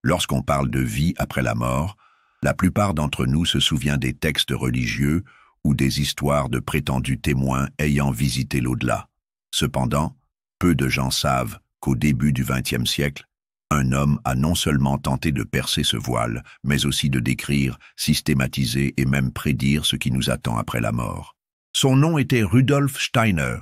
Lorsqu'on parle de vie après la mort, la plupart d'entre nous se souvient des textes religieux ou des histoires de prétendus témoins ayant visité l'au-delà. Cependant, peu de gens savent qu'au début du XXe siècle, un homme a non seulement tenté de percer ce voile, mais aussi de décrire, systématiser et même prédire ce qui nous attend après la mort. Son nom était Rudolf Steiner,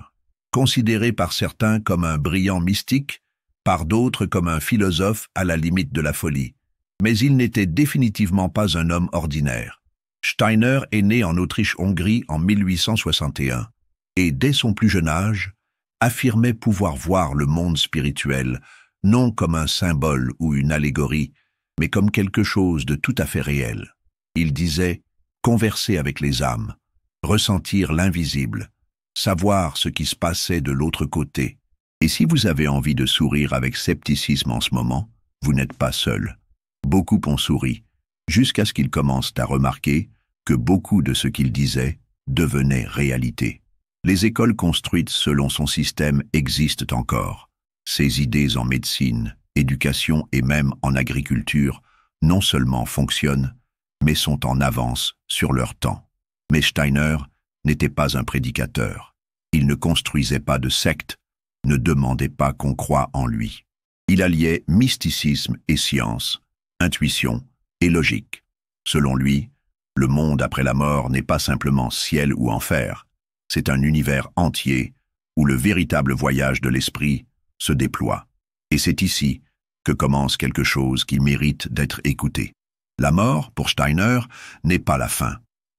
considéré par certains comme un brillant mystique, par d'autres comme un philosophe à la limite de la folie. Mais il n'était définitivement pas un homme ordinaire. Steiner est né en Autriche-Hongrie en 1861 et, dès son plus jeune âge, affirmait pouvoir voir le monde spirituel, non comme un symbole ou une allégorie, mais comme quelque chose de tout à fait réel. Il disait « converser avec les âmes, ressentir l'invisible, savoir ce qui se passait de l'autre côté. » Et si vous avez envie de sourire avec scepticisme en ce moment, vous n'êtes pas seul. Beaucoup ont souri, jusqu'à ce qu'ils commencent à remarquer que beaucoup de ce qu'il disait devenait réalité. Les écoles construites selon son système existent encore. Ses idées en médecine, éducation et même en agriculture non seulement fonctionnent, mais sont en avance sur leur temps. Mais Steiner n'était pas un prédicateur. Il ne construisait pas de secte, ne demandait pas qu'on croie en lui. Il alliait mysticisme et science, intuition et logique. Selon lui, le monde après la mort n'est pas simplement ciel ou enfer, c'est un univers entier où le véritable voyage de l'esprit se déploie. Et c'est ici que commence quelque chose qui mérite d'être écouté. La mort, pour Steiner, n'est pas la fin.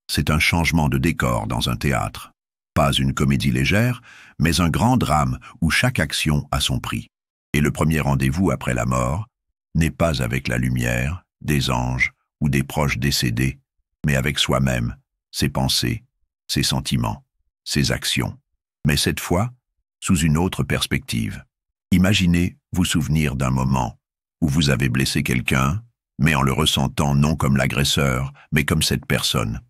C'est un changement de décor dans un théâtre. Pas une comédie légère, mais un grand drame où chaque action a son prix. Et le premier rendez-vous après la mort n'est pas avec la lumière, des anges ou des proches décédés, mais avec soi-même, ses pensées, ses sentiments, ses actions. Mais cette fois, sous une autre perspective. Imaginez vous souvenir d'un moment où vous avez blessé quelqu'un, mais en le ressentant non comme l'agresseur, mais comme cette personne.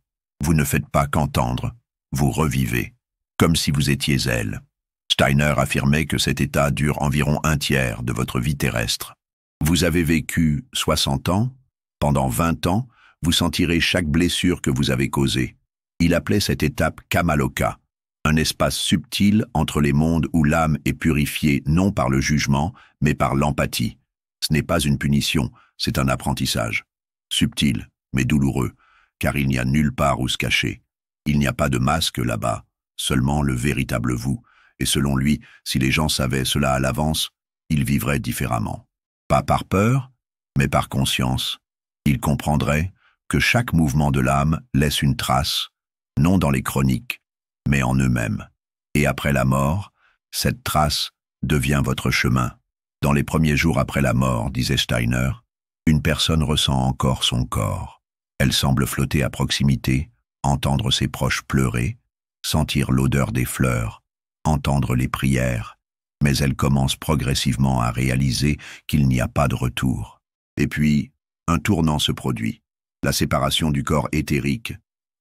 Vous ne faites pas qu'entendre, vous revivez, comme si vous étiez elle. Steiner affirmait que cet état dure environ un tiers de votre vie terrestre. Vous avez vécu 60 ans, pendant 20 ans, vous sentirez chaque blessure que vous avez causée. Il appelait cette étape Kamaloka, un espace subtil entre les mondes où l'âme est purifiée non par le jugement, mais par l'empathie. Ce n'est pas une punition, c'est un apprentissage. Subtil, mais douloureux, car il n'y a nulle part où se cacher. Il n'y a pas de masque là-bas, seulement le véritable vous. Et selon lui, si les gens savaient cela à l'avance, ils vivraient différemment. Pas par peur, mais par conscience. Ils comprendraient que chaque mouvement de l'âme laisse une trace, non dans les chroniques, mais en eux-mêmes. Et après la mort, cette trace devient votre chemin. Dans les premiers jours après la mort, disait Steiner, une personne ressent encore son corps. Elle semble flotter à proximité, entendre ses proches pleurer, sentir l'odeur des fleurs, entendre les prières, mais elle commence progressivement à réaliser qu'il n'y a pas de retour. Et puis, un tournant se produit. La séparation du corps éthérique,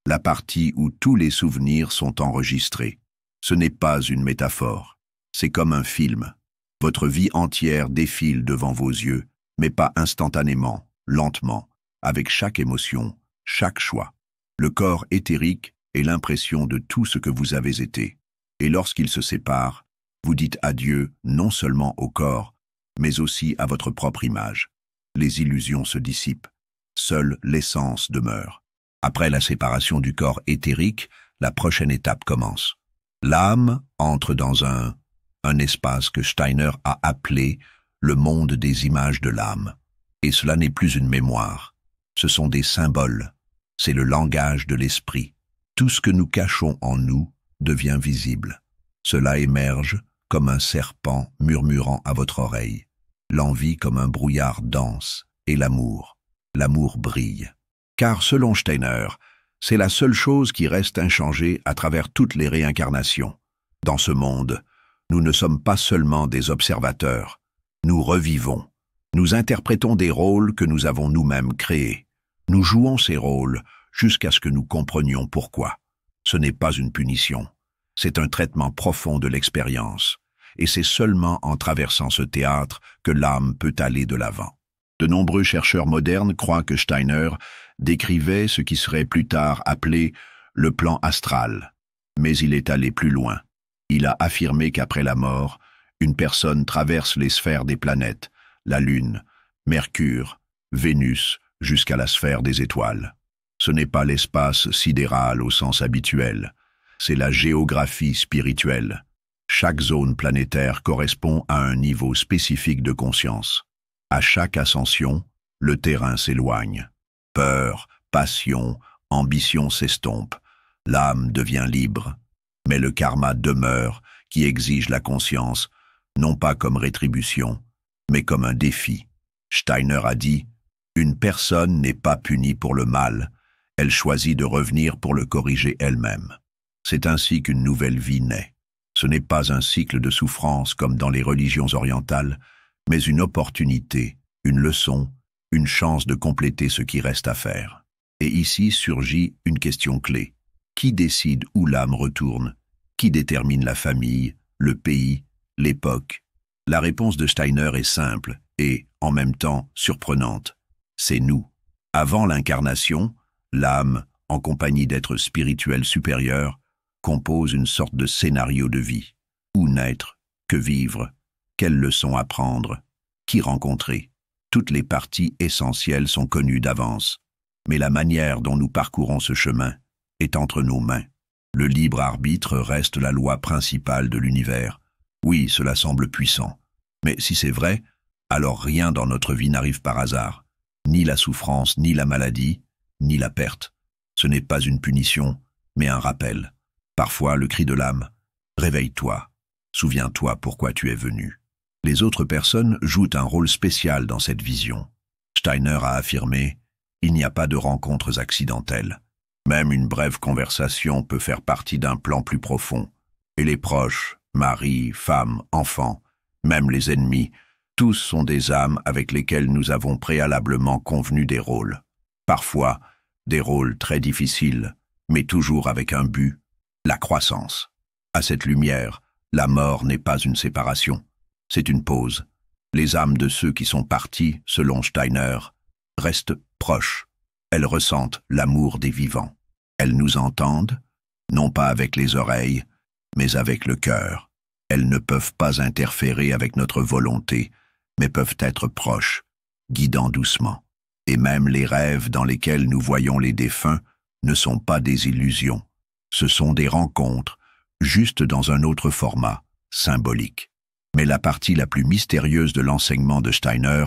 la partie où tous les souvenirs sont enregistrés. Ce n'est pas une métaphore, c'est comme un film. Votre vie entière défile devant vos yeux, mais pas instantanément, lentement, avec chaque émotion, chaque choix. Le corps éthérique est l'impression de tout ce que vous avez été. Et lorsqu'il se sépare, vous dites adieu non seulement au corps, mais aussi à votre propre image. Les illusions se dissipent. Seule l'essence demeure. Après la séparation du corps éthérique, la prochaine étape commence. L'âme entre dans un espace que Steiner a appelé le monde des images de l'âme. Et cela n'est plus une mémoire. Ce sont des symboles. C'est le langage de l'esprit. Tout ce que nous cachons en nous devient visible. Cela émerge comme un serpent murmurant à votre oreille. L'envie comme un brouillard dense et l'amour. L'amour brille. Car selon Steiner, c'est la seule chose qui reste inchangée à travers toutes les réincarnations. Dans ce monde, nous ne sommes pas seulement des observateurs. Nous revivons. Nous interprétons des rôles que nous avons nous-mêmes créés. Nous jouons ces rôles jusqu'à ce que nous comprenions pourquoi. Ce n'est pas une punition. C'est un traitement profond de l'expérience. Et c'est seulement en traversant ce théâtre que l'âme peut aller de l'avant. De nombreux chercheurs modernes croient que Steiner décrivait ce qui serait plus tard appelé le plan astral. Mais il est allé plus loin. Il a affirmé qu'après la mort, une personne traverse les sphères des planètes, la Lune, Mercure, Vénus, jusqu'à la sphère des étoiles. Ce n'est pas l'espace sidéral au sens habituel, c'est la géographie spirituelle. Chaque zone planétaire correspond à un niveau spécifique de conscience. À chaque ascension, le terrain s'éloigne. Peur, passion, ambition s'estompent. L'âme devient libre. Mais le karma demeure, qui exige la conscience, non pas comme rétribution, mais comme un défi. Steiner a dit « Une personne n'est pas punie pour le mal, elle choisit de revenir pour le corriger elle-même. » C'est ainsi qu'une nouvelle vie naît. Ce n'est pas un cycle de souffrance comme dans les religions orientales, mais une opportunité, une leçon, une chance de compléter ce qui reste à faire. Et ici surgit une question clé. Qui décide où l'âme retourne? Qui détermine la famille, le pays, l'époque? La réponse de Steiner est simple et, en même temps, surprenante. C'est nous. Avant l'incarnation, l'âme, en compagnie d'êtres spirituels supérieurs, compose une sorte de scénario de vie. Où naître? Que vivre? Quelles leçons apprendre? Qui rencontrer? Toutes les parties essentielles sont connues d'avance. Mais la manière dont nous parcourons ce chemin est entre nos mains. Le libre arbitre reste la loi principale de l'univers. Oui, cela semble puissant. Mais si c'est vrai, alors rien dans notre vie n'arrive par hasard. Ni la souffrance, ni la maladie, ni la perte. Ce n'est pas une punition, mais un rappel. Parfois, le cri de l'âme « Réveille-toi, souviens-toi pourquoi tu es venu ». Les autres personnes jouent un rôle spécial dans cette vision. Steiner a affirmé « Il n'y a pas de rencontres accidentelles. Même une brève conversation peut faire partie d'un plan plus profond. Et les proches, mari, femme, enfants, même les ennemis, tous sont des âmes avec lesquelles nous avons préalablement convenu des rôles. Parfois, des rôles très difficiles, mais toujours avec un but, la croissance. À cette lumière, la mort n'est pas une séparation, c'est une pause. Les âmes de ceux qui sont partis, selon Steiner, restent proches. Elles ressentent l'amour des vivants. Elles nous entendent, non pas avec les oreilles, mais avec le cœur. Elles ne peuvent pas interférer avec notre volonté, mais peuvent être proches, guidant doucement. Et même les rêves dans lesquels nous voyons les défunts ne sont pas des illusions. Ce sont des rencontres, juste dans un autre format, symbolique. Mais la partie la plus mystérieuse de l'enseignement de Steiner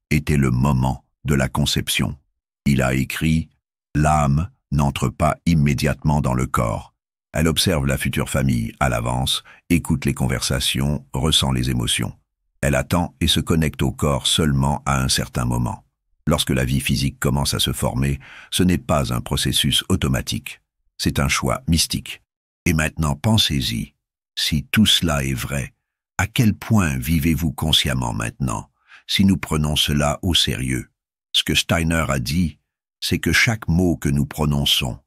était le moment de la conception. Il a écrit « L'âme n'entre pas immédiatement dans le corps. Elle observe la future famille à l'avance, écoute les conversations, ressent les émotions. Elle attend et se connecte au corps seulement à un certain moment. Lorsque la vie physique commence à se former, ce n'est pas un processus automatique. C'est un choix mystique. Et maintenant, pensez-y. Si tout cela est vrai, à quel point vivez-vous consciemment maintenant, si nous prenons cela au sérieux? Ce que Steiner a dit, c'est que chaque mot que nous prononçons,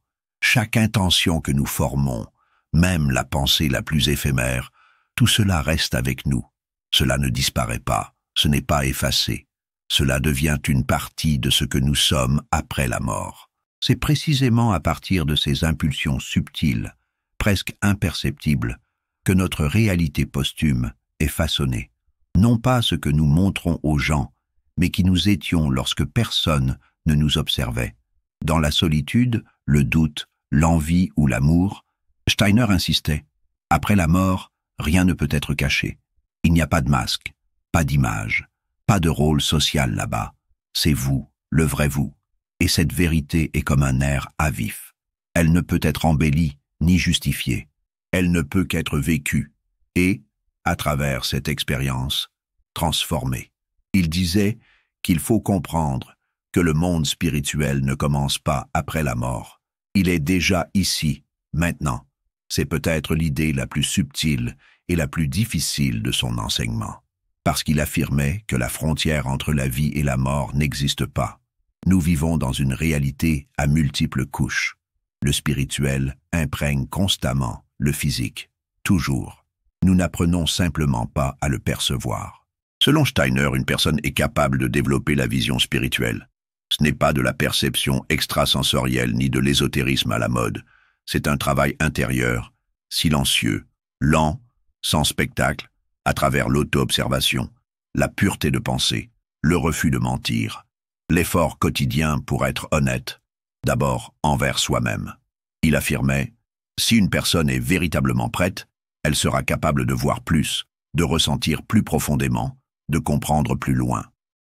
chaque intention que nous formons, même la pensée la plus éphémère, tout cela reste avec nous. Cela ne disparaît pas, ce n'est pas effacé. Cela devient une partie de ce que nous sommes après la mort. C'est précisément à partir de ces impulsions subtiles, presque imperceptibles, que notre réalité posthume est façonnée. Non pas ce que nous montrons aux gens, mais qui nous étions lorsque personne ne nous observait. Dans la solitude, le doute, l'envie ou l'amour, Steiner insistait. Après la mort, rien ne peut être caché. Il n'y a pas de masque, pas d'image, pas de rôle social là-bas. C'est vous, le vrai vous. Et cette vérité est comme un air à vif. Elle ne peut être embellie ni justifiée. Elle ne peut qu'être vécue et, à travers cette expérience, transformée. Il disait qu'il faut comprendre que le monde spirituel ne commence pas après la mort. Il est déjà ici, maintenant. C'est peut-être l'idée la plus subtile et la plus difficile de son enseignement, parce qu'il affirmait que la frontière entre la vie et la mort n'existe pas. Nous vivons dans une réalité à multiples couches. Le spirituel imprègne constamment le physique, toujours. Nous n'apprenons simplement pas à le percevoir. Selon Steiner, une personne est capable de développer la vision spirituelle. Ce n'est pas de la perception extrasensorielle ni de l'ésotérisme à la mode. C'est un travail intérieur, silencieux, lent, sans spectacle, à travers l'auto-observation, la pureté de pensée, le refus de mentir, l'effort quotidien pour être honnête, d'abord envers soi-même. Il affirmait, si une personne est véritablement prête, elle sera capable de voir plus, de ressentir plus profondément, de comprendre plus loin.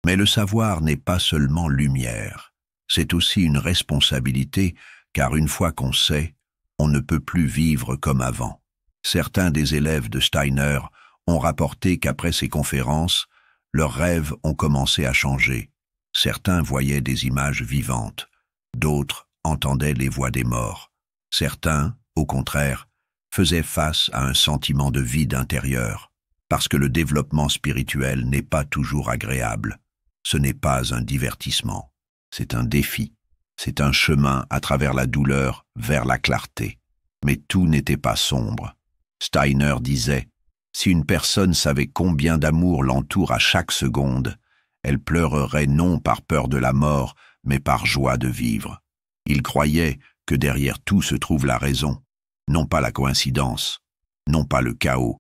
Mais le savoir n'est pas seulement lumière, c'est aussi une responsabilité, car une fois qu'on sait, on ne peut plus vivre comme avant. Certains des élèves de Steiner ont rapporté qu'après ces conférences, leurs rêves ont commencé à changer. Certains voyaient des images vivantes, d'autres entendaient les voix des morts. Certains, au contraire, faisaient face à un sentiment de vide intérieur, parce que le développement spirituel n'est pas toujours agréable. Ce n'est pas un divertissement, c'est un défi. C'est un chemin à travers la douleur vers la clarté. Mais tout n'était pas sombre. Steiner disait, si une personne savait combien d'amour l'entoure à chaque seconde, elle pleurerait non par peur de la mort, mais par joie de vivre. Il croyait que derrière tout se trouve la raison, non pas la coïncidence, non pas le chaos,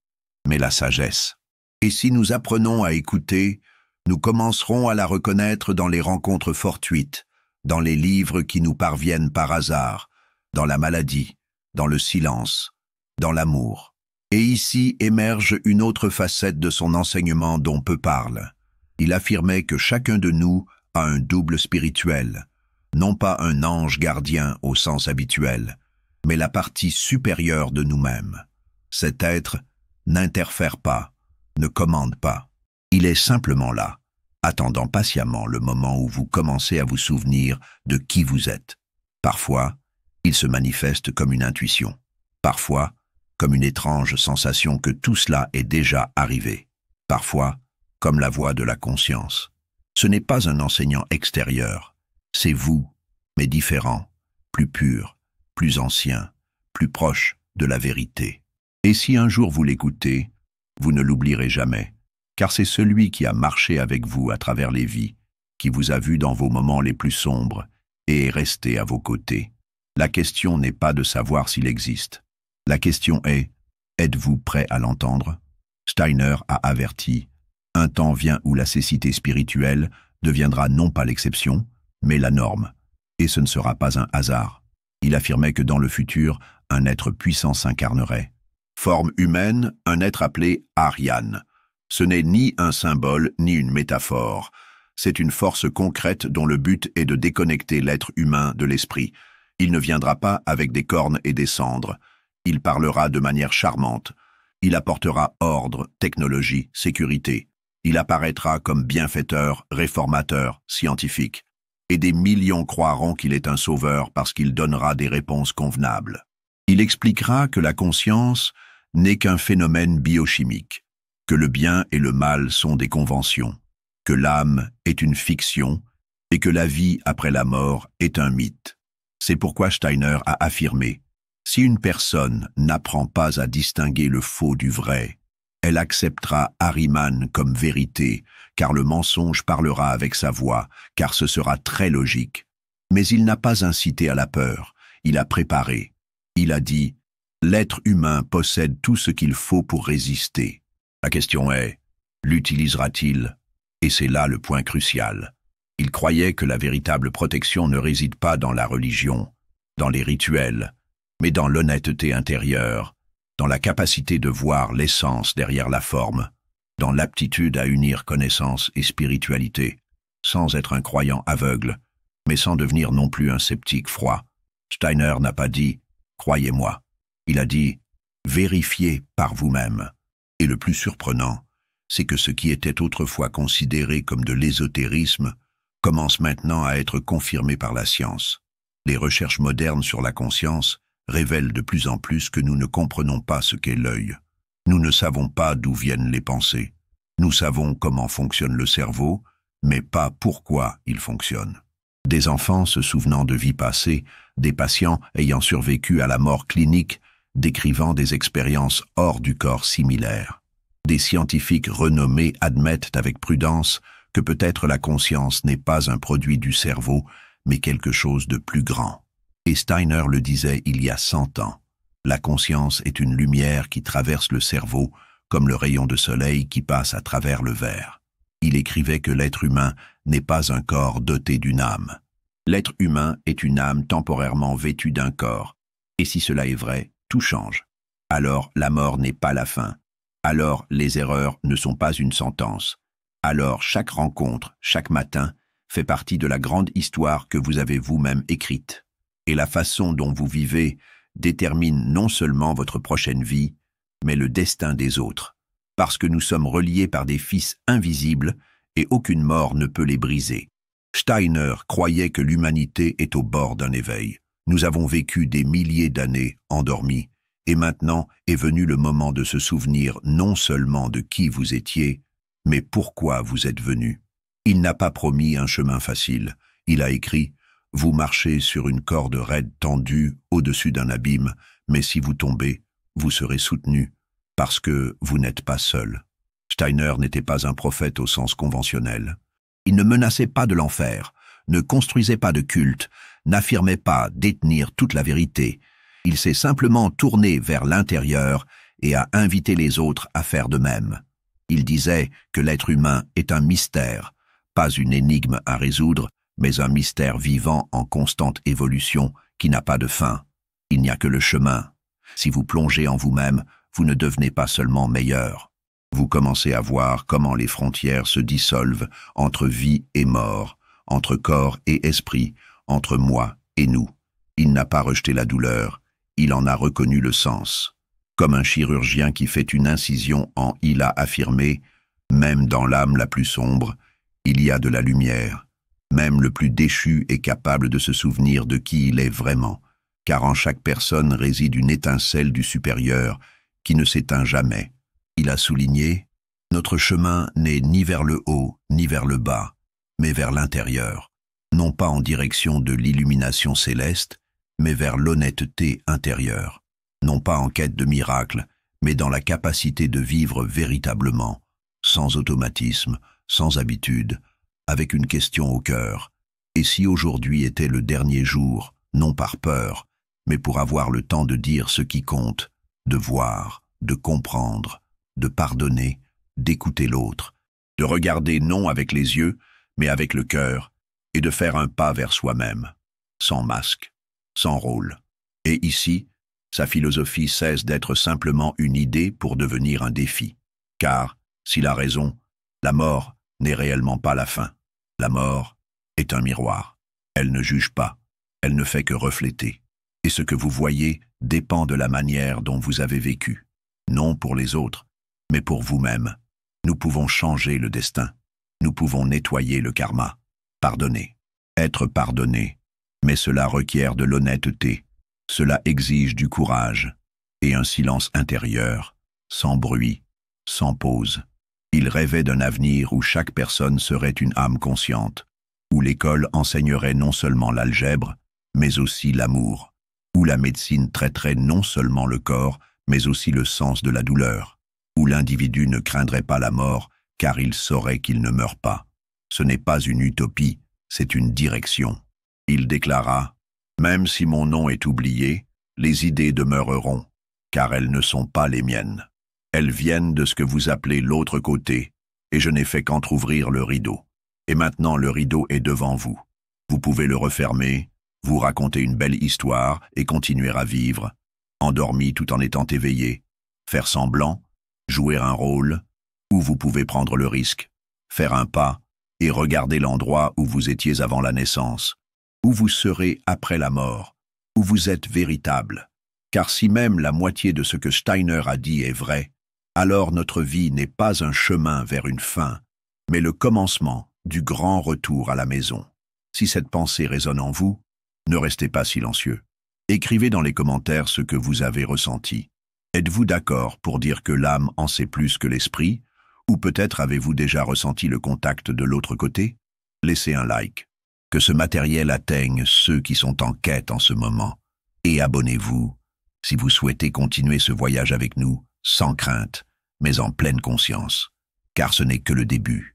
mais la sagesse. Et si nous apprenons à écouter, nous commencerons à la reconnaître dans les rencontres fortuites, dans les livres qui nous parviennent par hasard, dans la maladie, dans le silence, dans l'amour. Et ici émerge une autre facette de son enseignement dont peu parle. Il affirmait que chacun de nous a un double spirituel, non pas un ange gardien au sens habituel, mais la partie supérieure de nous-mêmes. Cet être n'interfère pas, ne commande pas. Il est simplement là, attendant patiemment le moment où vous commencez à vous souvenir de qui vous êtes. Parfois, il se manifeste comme une intuition. Parfois, comme une étrange sensation que tout cela est déjà arrivé. Parfois, comme la voix de la conscience. Ce n'est pas un enseignant extérieur, c'est vous, mais différent, plus pur, plus ancien, plus proche de la vérité. Et si un jour vous l'écoutez, vous ne l'oublierez jamais, car c'est celui qui a marché avec vous à travers les vies, qui vous a vu dans vos moments les plus sombres et est resté à vos côtés. La question n'est pas de savoir s'il existe. La question est, êtes-vous prêt à l'entendre? Steiner a averti, un temps vient où la cécité spirituelle deviendra non pas l'exception, mais la norme. Et ce ne sera pas un hasard. Il affirmait que dans le futur, un être puissant s'incarnerait. Forme humaine, un être appelé Ariane. Ce n'est ni un symbole ni une métaphore. C'est une force concrète dont le but est de déconnecter l'être humain de l'esprit. Il ne viendra pas avec des cornes et des cendres. Il parlera de manière charmante. Il apportera ordre, technologie, sécurité. Il apparaîtra comme bienfaiteur, réformateur, scientifique. Et des millions croiront qu'il est un sauveur parce qu'il donnera des réponses convenables. Il expliquera que la conscience n'est qu'un phénomène biochimique, que le bien et le mal sont des conventions, que l'âme est une fiction et que la vie après la mort est un mythe. C'est pourquoi Steiner a affirmé « Si une personne n'apprend pas à distinguer le faux du vrai, elle acceptera Ahriman comme vérité, car le mensonge parlera avec sa voix, car ce sera très logique. Mais il n'a pas incité à la peur, il a préparé. Il a dit « L'être humain possède tout ce qu'il faut pour résister. » La question est, l'utilisera-t-il? Et c'est là le point crucial. Il croyait que la véritable protection ne réside pas dans la religion, dans les rituels, mais dans l'honnêteté intérieure, dans la capacité de voir l'essence derrière la forme, dans l'aptitude à unir connaissance et spiritualité, sans être un croyant aveugle, mais sans devenir non plus un sceptique froid. Steiner n'a pas dit « croyez-moi ». Il a dit « vérifiez par vous-même ». Et le plus surprenant, c'est que ce qui était autrefois considéré comme de l'ésotérisme commence maintenant à être confirmé par la science. Les recherches modernes sur la conscience révèlent de plus en plus que nous ne comprenons pas ce qu'est l'œil. Nous ne savons pas d'où viennent les pensées. Nous savons comment fonctionne le cerveau, mais pas pourquoi il fonctionne. Des enfants se souvenant de vies passées, des patients ayant survécu à la mort clinique, décrivant des expériences hors du corps similaires. Des scientifiques renommés admettent avec prudence que peut-être la conscience n'est pas un produit du cerveau, mais quelque chose de plus grand. Et Steiner le disait il y a 100 ans. La conscience est une lumière qui traverse le cerveau, comme le rayon de soleil qui passe à travers le verre. Il écrivait que l'être humain n'est pas un corps doté d'une âme. L'être humain est une âme temporairement vêtue d'un corps. Et si cela est vrai, tout change. Alors la mort n'est pas la fin. Alors les erreurs ne sont pas une sentence. Alors chaque rencontre, chaque matin, fait partie de la grande histoire que vous avez vous-même écrite. Et la façon dont vous vivez détermine non seulement votre prochaine vie, mais le destin des autres. Parce que nous sommes reliés par des fils invisibles et aucune mort ne peut les briser. Steiner croyait que l'humanité est au bord d'un éveil. Nous avons vécu des milliers d'années endormis, et maintenant est venu le moment de se souvenir non seulement de qui vous étiez, mais pourquoi vous êtes venu. Il n'a pas promis un chemin facile. Il a écrit « Vous marchez sur une corde raide tendue au-dessus d'un abîme, mais si vous tombez, vous serez soutenu, parce que vous n'êtes pas seul. » Steiner n'était pas un prophète au sens conventionnel. Il ne menaçait pas de l'enfer, ne construisait pas de culte, n'affirmait pas détenir toute la vérité. Il s'est simplement tourné vers l'intérieur et a invité les autres à faire de même. Il disait que l'être humain est un mystère, pas une énigme à résoudre, mais un mystère vivant en constante évolution qui n'a pas de fin. Il n'y a que le chemin. Si vous plongez en vous-même, vous ne devenez pas seulement meilleur. Vous commencez à voir comment les frontières se dissolvent entre vie et mort, entre corps et esprit, entre moi et nous. Il n'a pas rejeté la douleur, il en a reconnu le sens. Comme un chirurgien qui fait une incision en il a affirmé, même dans l'âme la plus sombre, il y a de la lumière. Même le plus déchu est capable de se souvenir de qui il est vraiment, car en chaque personne réside une étincelle du supérieur qui ne s'éteint jamais. Il a souligné, notre chemin n'est ni vers le haut ni vers le bas, mais vers l'intérieur, non pas en direction de l'illumination céleste, mais vers l'honnêteté intérieure, non pas en quête de miracle, mais dans la capacité de vivre véritablement, sans automatisme, sans habitude, avec une question au cœur. Et si aujourd'hui était le dernier jour, non par peur, mais pour avoir le temps de dire ce qui compte, de voir, de comprendre, de pardonner, d'écouter l'autre, de regarder non avec les yeux, mais avec le cœur, et de faire un pas vers soi-même, sans masque, sans rôle. Et ici, sa philosophie cesse d'être simplement une idée pour devenir un défi. Car, s'il a raison, la mort n'est réellement pas la fin. La mort est un miroir. Elle ne juge pas, elle ne fait que refléter. Et ce que vous voyez dépend de la manière dont vous avez vécu. Non pour les autres, mais pour vous-même. Nous pouvons changer le destin. Nous pouvons nettoyer le karma. Pardonner. Être pardonné. Mais cela requiert de l'honnêteté. Cela exige du courage et un silence intérieur, sans bruit, sans pause. Il rêvait d'un avenir où chaque personne serait une âme consciente, où l'école enseignerait non seulement l'algèbre, mais aussi l'amour, où la médecine traiterait non seulement le corps, mais aussi le sens de la douleur, où l'individu ne craindrait pas la mort, car il saurait qu'il ne meurt pas. Ce n'est pas une utopie, c'est une direction. Il déclara « Même si mon nom est oublié, les idées demeureront, car elles ne sont pas les miennes. Elles viennent de ce que vous appelez l'autre côté, et je n'ai fait qu'entrouvrir le rideau. Et maintenant le rideau est devant vous. Vous pouvez le refermer, vous raconter une belle histoire et continuer à vivre, endormi tout en étant éveillé, faire semblant, jouer un rôle, ou vous pouvez prendre le risque, faire un pas et regarder l'endroit où vous étiez avant la naissance, où vous serez après la mort, où vous êtes véritable. Car si même la moitié de ce que Steiner a dit est vrai, alors notre vie n'est pas un chemin vers une fin, mais le commencement du grand retour à la maison. Si cette pensée résonne en vous, ne restez pas silencieux. Écrivez dans les commentaires ce que vous avez ressenti. Êtes-vous d'accord pour dire que l'âme en sait plus que l'esprit, ou peut-être avez-vous déjà ressenti le contact de l'autre côté? Laissez un like. Que ce matériel atteigne ceux qui sont en quête en ce moment. Et abonnez-vous si vous souhaitez continuer ce voyage avec nous, sans crainte, mais en pleine conscience, car ce n'est que le début.